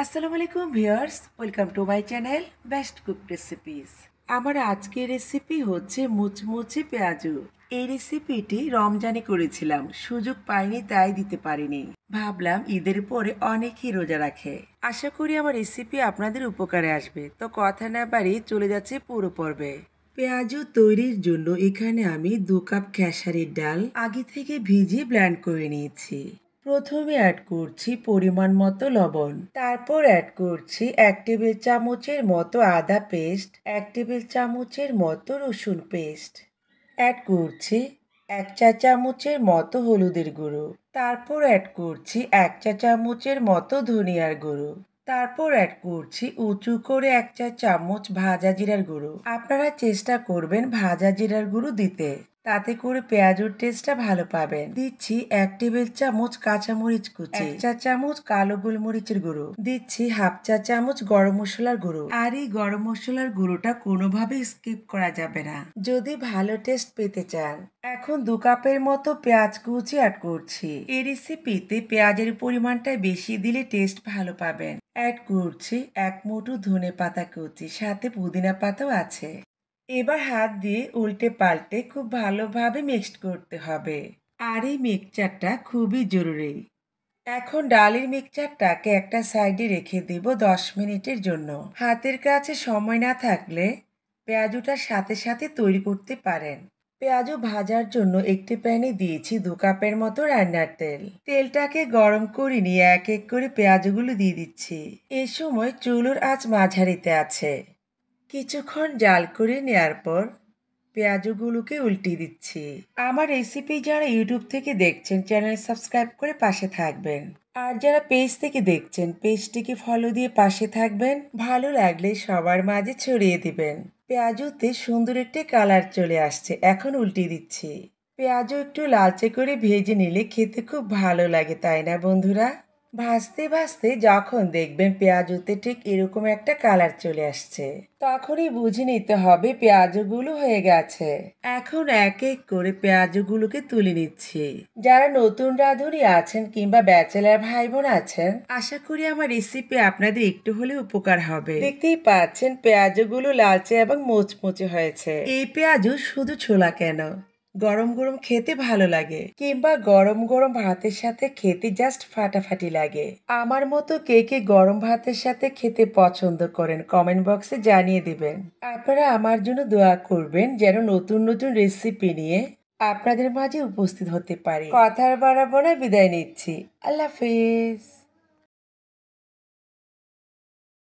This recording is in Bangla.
আসসালামু আলাইকুম viewers, welcome to my channel best cook recipes. আমার আজকের রেসিপি হচ্ছে মুচমুচে পেঁয়াজু। এই রেসিপিটি রমজানে করেছিলাম, সুযোগ পাইনি তাই দিতে পারিনি। ভাবলাম ঈদের পরে অনেকেই রোজা রাখে, আশা করি আমার রেসিপি আপনাদের উপকারে আসবে। তো কথা না বাড়িয়ে চলে যাচ্ছে পুরো পর্বে। পেঁয়াজু তৈরির জন্য এখানে আমি 2 কাপ খেসারির ডাল আগে থেকে ভিজিয়ে ব্লেন্ড করে নিয়েছি। প্রথমে অ্যাড করছি পরিমাণ মতো লবণ, তারপর অ্যাড করছি 1 টেবিল চামচের মতো আদা পেস্ট, 1 টেবিল চামচের মতো রসুন পেস্ট, অ্যাড করছি 1 চা চামচের মতো হলুদের গুঁড়ো, তারপর অ্যাড করছি 1 চা চামচের মতো ধনিয়ার গুঁড়ো, তারপর অ্যাড করছি উঁচু করে 1 চা চামচ ভাজা জিরার গুঁড়ো। আপনারা চেষ্টা করবেন ভাজা জিরার গুঁড়ো দিতে, তাতে করে পেঁয়াজের টেস্টটা ভালো পাবেন। দিচ্ছি 1 টেবিল চামচ কাঁচামরিচ কুচি, 1 চা চামচ কালো গোলমরিচের গুঁড়ো, দিচ্ছি হাফ চা চামচ গরম মশলার গুঁড়ো। আর এই গরম মশলার গুঁড়োটা কোনোভাবেই স্কিপ করা যাবে না যদি ভালো টেস্ট পেতে চান। এখন 2 কাপের মতো পেঁয়াজ কুচি অ্যাড করছি। এই রেসিপিতে পেঁয়াজের পরিমাণটা বেশি দিলে টেস্ট ভালো পাবেন। অ্যাড করছি 1 মুঠো ধনেপাতা কুচি, সাথে পুদিনা পাতাও আছে। এবার হাত দিয়ে উল্টে পাল্টে খুব ভালোভাবে মিক্সড করতে হবে। আর এই মিক্সচারটা খুবই জরুরি। এখন ডালের মিক্সচারটাকে একটা সাইডে রেখে দেব 10 মিনিটের জন্য। হাতের কাছে সময় না থাকলে পেঁয়াজুটার সাথে সাথে তৈরি করতে পারেন। পেঁয়াজু ভাজার জন্য একটি প্যানে দিয়েছি 2 কাপের মতো রান্নার তেল। তেলটাকে গরম করে নিয়ে এক এক করে পেঁয়াজগুলো দিয়ে দিচ্ছি। এ সময় চুলোর আঁচ মাঝারিতে আছে। কিছুক্ষণ জাল করে নেওয়ার পর পেঁয়াজগুলোকে উল্টে দিচ্ছি। আমার রেসিপি যারা ইউটিউব থেকে দেখছেন চ্যানেল সাবস্ক্রাইব করে পাশে থাকবেন, আর যারা পেজ থেকে দেখছেন পেজটিকে ফলো দিয়ে পাশে থাকবেন। ভালো লাগলে সবার মাঝে ছড়িয়ে দিবেন। পেঁয়াজুতে সুন্দর একটি কালার চলে আসছে, এখন উল্টে দিচ্ছি। পেঁয়াজও একটু লালচে করে ভেজে নিলে খেতে খুব ভালো লাগে, তাই না বন্ধুরা? ভাজতে ভাজতে যখন দেখবেন পেঁয়াজুতে ঠিক এরকম একটা কালার চলে আসছে, তখনই বুঝে নিতে হবে পেঁয়াজগুলো হয়ে গেছে। এখন এক এক করে পেঁয়াজগুলোকে তুলে নিচ্ছি। যারা নতুন রাঁধুনি আছেন কিংবা ব্যাচেলার ভাই বোন আছেন, আশা করি আমার রেসিপি আপনাদের একটু হলেও উপকার হবে। দেখতেই পাচ্ছেন পেঁয়াজগুলো লালচে এবং মোচমোচে হয়েছে। এই পেঁয়াজু শুধু ছোলা কেন, গরম গরম খেতে ভালো লাগে, কিংবা গরম গরম ভাতের সাথে খেতে জাস্ট ফাটাফাটি লাগে। আমার মতো কে কে গরম ভাতের সাথে খেতে পছন্দ করেন কমেন্ট বক্সে জানিয়ে দিবেন। আপনারা আমার জন্য দোয়া করবেন যেন নতুন নতুন রেসিপি নিয়ে আপনাদের মাঝে উপস্থিত হতে পারি। কথার বাড়াবো না, বিদায় নিচ্ছি। আল্লাহ হাফেজ।